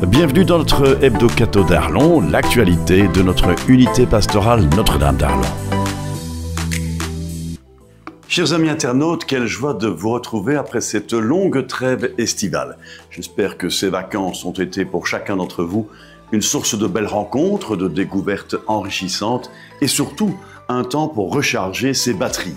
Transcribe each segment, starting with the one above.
Bienvenue dans notre hebdo-cato d'Arlon, l'actualité de notre unité pastorale Notre-Dame d'Arlon. Chers amis internautes, quelle joie de vous retrouver après cette longue trêve estivale. J'espère que ces vacances ont été pour chacun d'entre vous une source de belles rencontres, de découvertes enrichissantes et surtout un temps pour recharger ses batteries.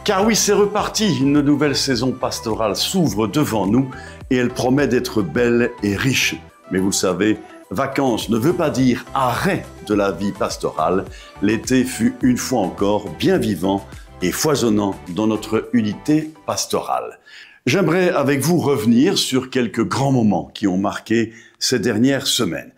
Car oui, c'est reparti, une nouvelle saison pastorale s'ouvre devant nous et elle promet d'être belle et riche. Mais vous le savez, vacances ne veut pas dire arrêt de la vie pastorale. L'été fut une fois encore bien vivant et foisonnant dans notre unité pastorale. J'aimerais avec vous revenir sur quelques grands moments qui ont marqué ces dernières semaines.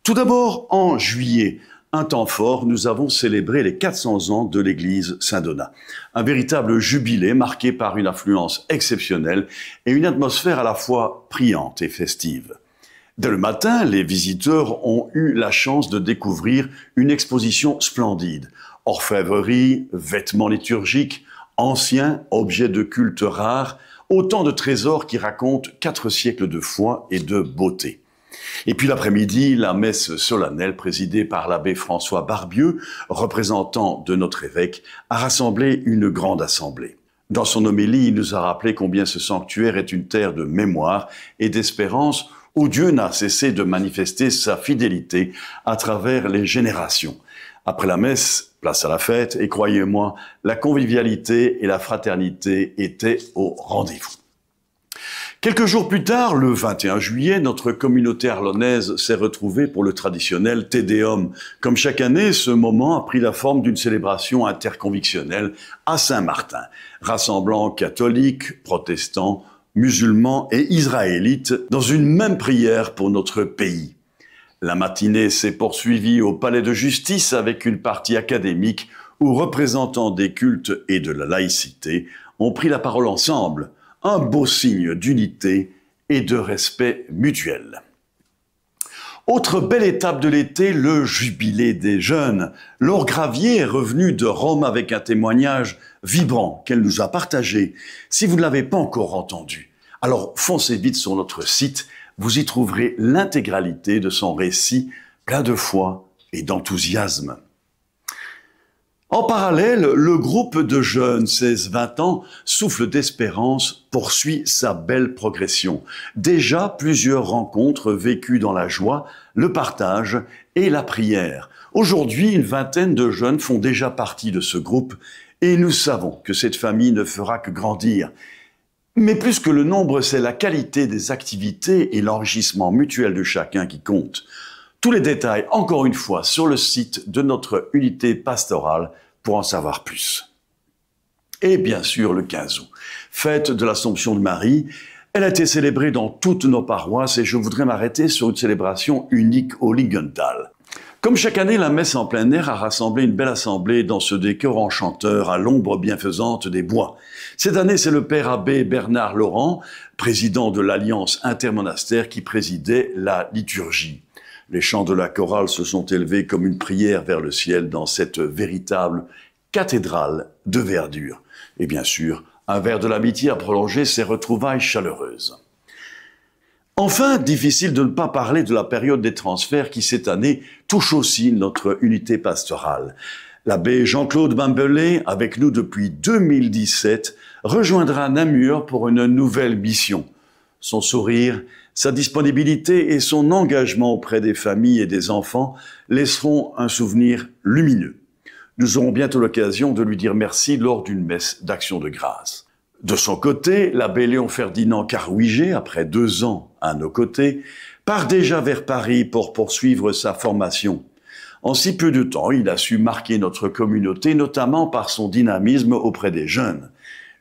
Tout d'abord, en juillet, un temps fort, nous avons célébré les 400 ans de l'église Saint-Donat. Un véritable jubilé marqué par une affluence exceptionnelle et une atmosphère à la fois priante et festive. Dès le matin, les visiteurs ont eu la chance de découvrir une exposition splendide. Orfèvrerie, vêtements liturgiques, anciens, objets de culte rares, autant de trésors qui racontent 4 siècles de foi et de beauté. Et puis l'après-midi, la messe solennelle présidée par l'abbé François Barbieux, représentant de notre évêque, a rassemblé une grande assemblée. Dans son homélie, il nous a rappelé combien ce sanctuaire est une terre de mémoire et d'espérance où Dieu n'a cessé de manifester sa fidélité à travers les générations. Après la messe, place à la fête, et croyez-moi, la convivialité et la fraternité étaient au rendez-vous. Quelques jours plus tard, le 21 juillet, notre communauté arlonnaise s'est retrouvée pour le traditionnel Te Deum. Comme chaque année, ce moment a pris la forme d'une célébration interconvictionnelle à Saint-Martin, rassemblant catholiques, protestants, musulmans et israélites dans une même prière pour notre pays. La matinée s'est poursuivie au palais de justice avec une partie académique où représentants des cultes et de la laïcité ont pris la parole ensemble, un beau signe d'unité et de respect mutuel. Autre belle étape de l'été, le jubilé des jeunes. Laure Gravier est revenue de Rome avec un témoignage vibrant qu'elle nous a partagé. Si vous ne l'avez pas encore entendu, alors foncez vite sur notre site, vous y trouverez l'intégralité de son récit plein de foi et d'enthousiasme. En parallèle, le groupe de jeunes 16-20 ans, Souffle d'espérance, poursuit sa belle progression. Déjà plusieurs rencontres vécues dans la joie, le partage et la prière. Aujourd'hui, une vingtaine de jeunes font déjà partie de ce groupe et nous savons que cette famille ne fera que grandir. Mais plus que le nombre, c'est la qualité des activités et l'enrichissement mutuel de chacun qui compte. Tous les détails, encore une fois, sur le site de notre unité pastorale pour en savoir plus. Et bien sûr, le 15 août, fête de l'Assomption de Marie. Elle a été célébrée dans toutes nos paroisses et je voudrais m'arrêter sur une célébration unique au Lingenthal. Comme chaque année, la messe en plein air a rassemblé une belle assemblée dans ce décor enchanteur à l'ombre bienfaisante des bois. Cette année, c'est le père abbé Bernard Laurent, président de l'Alliance intermonastère, qui présidait la liturgie. Les chants de la chorale se sont élevés comme une prière vers le ciel dans cette véritable cathédrale de verdure. Et bien sûr, un verre de l'amitié a prolongé ces retrouvailles chaleureuses. Enfin, difficile de ne pas parler de la période des transferts qui, cette année, touche aussi notre unité pastorale. L'abbé Jean-Claude Bambelé, avec nous depuis 2017, rejoindra Namur pour une nouvelle mission. Son sourire, sa disponibilité et son engagement auprès des familles et des enfants laisseront un souvenir lumineux. Nous aurons bientôt l'occasion de lui dire merci lors d'une messe d'action de grâce. De son côté, l'abbé Léon Ferdinand Carouiget, après 2 ans à nos côtés, part déjà vers Paris pour poursuivre sa formation. En si peu de temps, il a su marquer notre communauté, notamment par son dynamisme auprès des jeunes.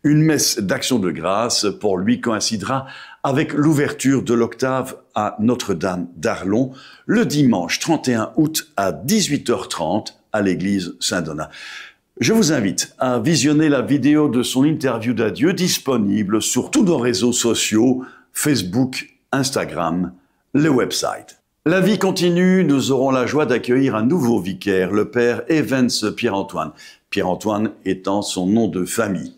Une messe d'action de grâce pour lui coïncidera avec l'ouverture de l'octave à Notre-Dame d'Arlon le dimanche 31 août à 18h30 à l'église Saint-Donat. Je vous invite à visionner la vidéo de son interview d'adieu disponible sur tous nos réseaux sociaux, Facebook, Instagram, le website. La vie continue, nous aurons la joie d'accueillir un nouveau vicaire, le père Evans Pierre-Antoine. Pierre-Antoine étant son nom de famille.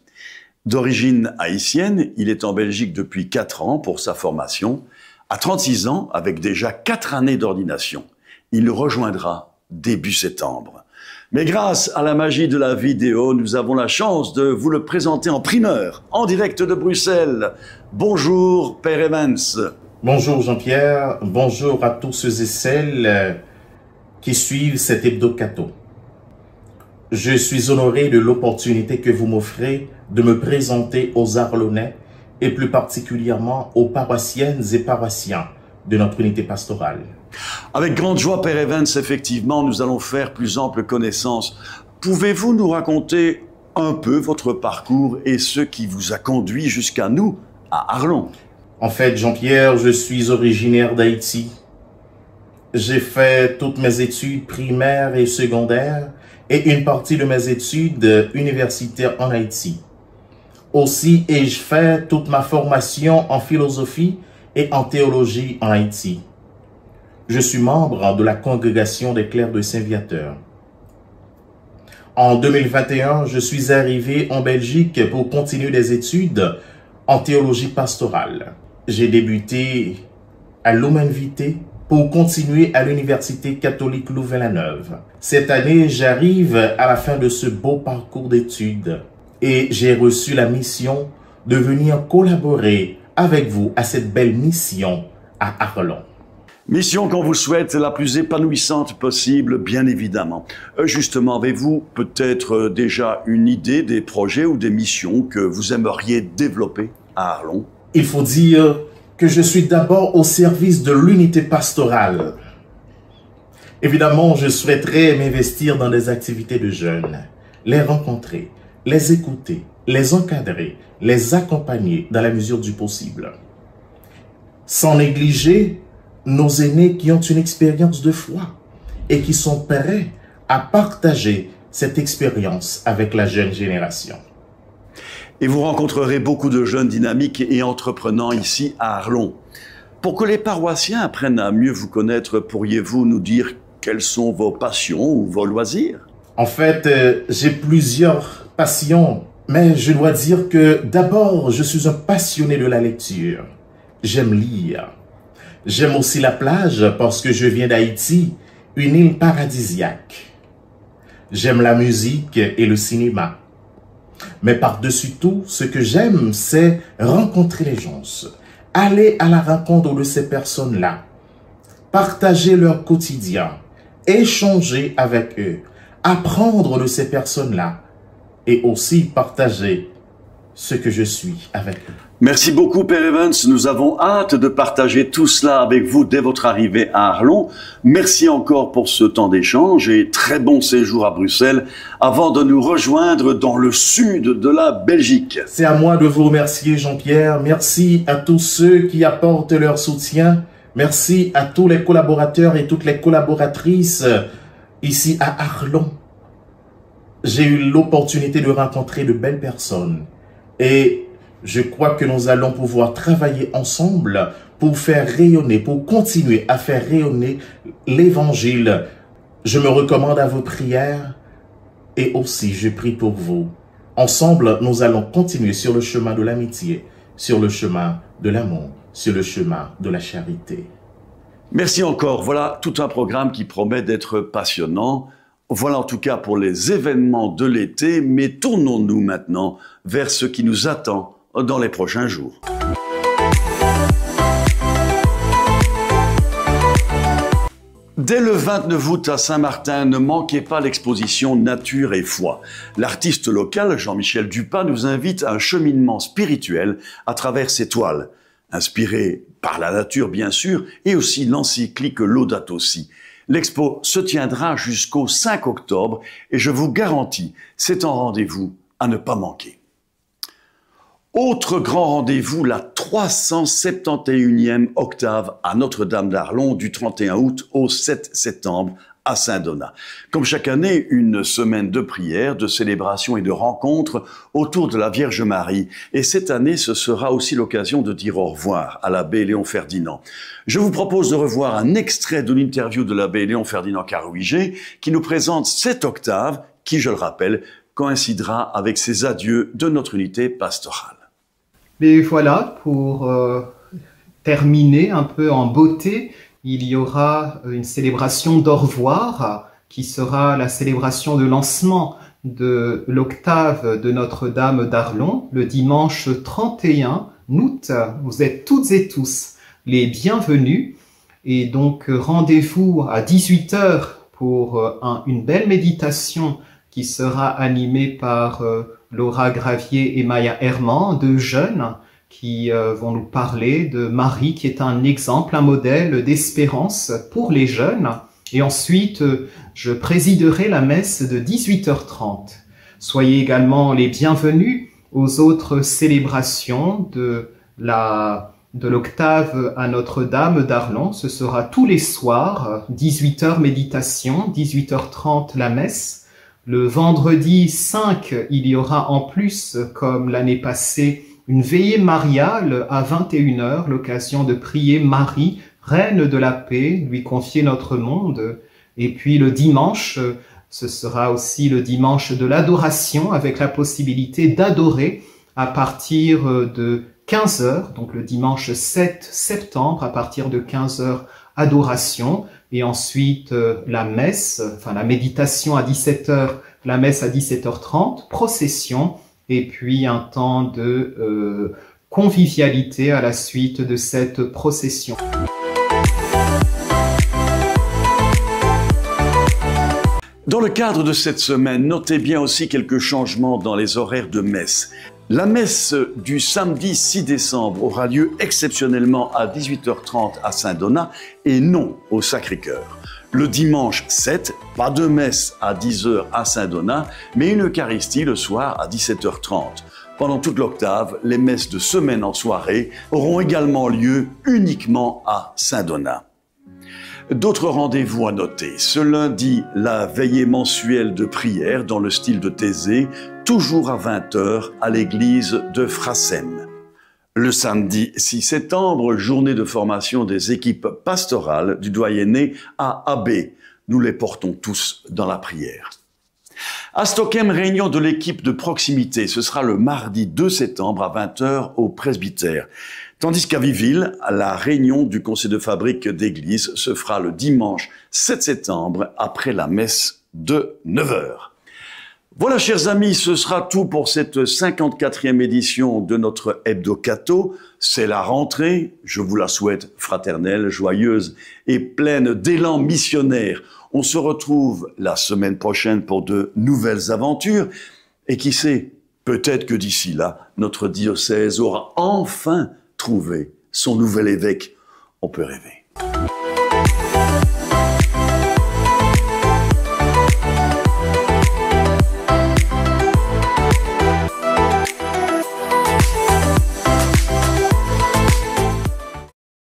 D'origine haïtienne, il est en Belgique depuis 4 ans pour sa formation. À 36 ans, avec déjà 4 années d'ordination, il nous rejoindra début septembre. Mais grâce à la magie de la vidéo, nous avons la chance de vous le présenter en primeur, en direct de Bruxelles. Bonjour, Père Evans. Bonjour Jean-Pierre, bonjour à tous ceux et celles qui suivent cet hebdo-cateau. Je suis honoré de l'opportunité que vous m'offrez de me présenter aux Arlonnais et plus particulièrement aux paroissiennes et paroissiens de notre unité pastorale. Avec grande joie, Père Evans, effectivement, nous allons faire plus ample connaissance. Pouvez-vous nous raconter un peu votre parcours et ce qui vous a conduit jusqu'à nous, à Arlon? En fait, Jean-Pierre, je suis originaire d'Haïti. J'ai fait toutes mes études primaires et secondaires et une partie de mes études universitaires en Haïti. Aussi ai-je fait toute ma formation en philosophie et en théologie en Haïti. Je suis membre de la congrégation des clercs de Saint-Viateur. En 2021, je suis arrivé en Belgique pour continuer des études en théologie pastorale. J'ai débuté à l'Humanité pour continuer à l'Université catholique Louvain-la-Neuve. Cette année, j'arrive à la fin de ce beau parcours d'études et j'ai reçu la mission de venir collaborer avec vous à cette belle mission à Arlon. Mission qu'on vous souhaite la plus épanouissante possible, bien évidemment. Justement, avez-vous peut-être déjà une idée des projets ou des missions que vous aimeriez développer à Arlon? Il faut dire que je suis d'abord au service de l'unité pastorale. Évidemment, je souhaiterais m'investir dans des activités de jeunes, les rencontrer, les écouter, les encadrer, les accompagner dans la mesure du possible. Sans négliger nos aînés qui ont une expérience de foi et qui sont prêts à partager cette expérience avec la jeune génération. Et vous rencontrerez beaucoup de jeunes dynamiques et entreprenants ici à Arlon. Pour que les paroissiens apprennent à mieux vous connaître, pourriez-vous nous dire quelles sont vos passions ou vos loisirs? En fait, j'ai plusieurs passions, mais je dois dire que d'abord, je suis un passionné de la lecture. J'aime lire. J'aime aussi la plage parce que je viens d'Haïti, une île paradisiaque. J'aime la musique et le cinéma. Mais par-dessus tout, ce que j'aime, c'est rencontrer les gens, aller à la rencontre de ces personnes-là, partager leur quotidien, échanger avec eux, apprendre de ces personnes-là et aussi partager ce que je suis avec eux. Merci beaucoup, Père Evans. Nous avons hâte de partager tout cela avec vous dès votre arrivée à Arlon. Merci encore pour ce temps d'échange et très bon séjour à Bruxelles avant de nous rejoindre dans le sud de la Belgique. C'est à moi de vous remercier, Jean-Pierre. Merci à tous ceux qui apportent leur soutien. Merci à tous les collaborateurs et toutes les collaboratrices ici à Arlon. J'ai eu l'opportunité de rencontrer de belles personnes et je crois que nous allons pouvoir travailler ensemble pour faire rayonner, pour continuer à faire rayonner l'Évangile. Je me recommande à vos prières et aussi je prie pour vous. Ensemble, nous allons continuer sur le chemin de l'amitié, sur le chemin de l'amour, sur le chemin de la charité. Merci encore. Voilà tout un programme qui promet d'être passionnant. Voilà en tout cas pour les événements de l'été, mais tournons-nous maintenant vers ce qui nous attend dans les prochains jours. Dès le 29 août à Saint-Martin, ne manquez pas l'exposition Nature et foi. L'artiste local Jean-Michel Dupas nous invite à un cheminement spirituel à travers ses toiles, inspiré par la nature bien sûr, et aussi l'encyclique Laudato Si. L'expo se tiendra jusqu'au 5 octobre et je vous garantis, c'est un rendez-vous à ne pas manquer. Autre grand rendez-vous, la 371e octave à Notre-Dame d'Arlon du 31 août au 7 septembre à Saint-Donat. Comme chaque année, une semaine de prières, de célébrations et de rencontres autour de la Vierge Marie. Et cette année, ce sera aussi l'occasion de dire au revoir à l'abbé Léon Ferdinand. Je vous propose de revoir un extrait de l'interview de l'abbé Léon Ferdinand Carouiget qui nous présente cette octave qui, je le rappelle, coïncidera avec ses adieux de notre unité pastorale. Mais voilà pour terminer un peu en beauté, il y aura une célébration d'au revoir qui sera la célébration de lancement de l'octave de Notre-Dame d'Arlon le dimanche 31 août. Vous êtes toutes et tous les bienvenus et donc rendez-vous à 18 h pour une belle méditation qui sera animée par Laura Gravier et Maya Herman, deux jeunes qui vont nous parler de Marie qui est un exemple, un modèle d'espérance pour les jeunes. Et ensuite, je présiderai la messe de 18 h 30. Soyez également les bienvenus aux autres célébrations de l'octave à Notre-Dame d'Arlon. Ce sera tous les soirs, 18 h méditation, 18 h 30 la messe. Le vendredi 5, il y aura en plus, comme l'année passée, une veillée mariale à 21 h, l'occasion de prier Marie, Reine de la paix, lui confier notre monde. Et puis le dimanche, ce sera aussi le dimanche de l'adoration avec la possibilité d'adorer à partir de 15 h, donc le dimanche 7 septembre, à partir de 15 h, adoration. Et ensuite la messe, enfin la méditation à 17 h, la messe à 17 h 30, procession, et puis un temps de convivialité à la suite de cette procession. Dans le cadre de cette semaine, notez bien aussi quelques changements dans les horaires de messe. La messe du samedi 6 décembre aura lieu exceptionnellement à 18 h 30 à Saint-Donat et non au Sacré-Cœur. Le dimanche 7, pas de messe à 10 h à Saint-Donat, mais une Eucharistie le soir à 17 h 30. Pendant toute l'octave, les messes de semaine en soirée auront également lieu uniquement à Saint-Donat. D'autres rendez-vous à noter. Ce lundi, la veillée mensuelle de prière dans le style de Thésée, toujours à 20 h à l'église de Frassem. Le samedi 6 septembre, journée de formation des équipes pastorales du doyenné à Abbé. Nous les portons tous dans la prière. À Stockholm, réunion de l'équipe de proximité. Ce sera le mardi 2 septembre à 20 h au presbytère. Tandis qu'à Viville, la réunion du conseil de fabrique d'église se fera le dimanche 7 septembre après la messe de 9 h. Voilà, chers amis, ce sera tout pour cette 54e édition de notre Hebdo Catho. C'est la rentrée, je vous la souhaite fraternelle, joyeuse et pleine d'élan missionnaire. On se retrouve la semaine prochaine pour de nouvelles aventures. Et qui sait, peut-être que d'ici là, notre diocèse aura enfin trouvé son nouvel évêque. On peut rêver.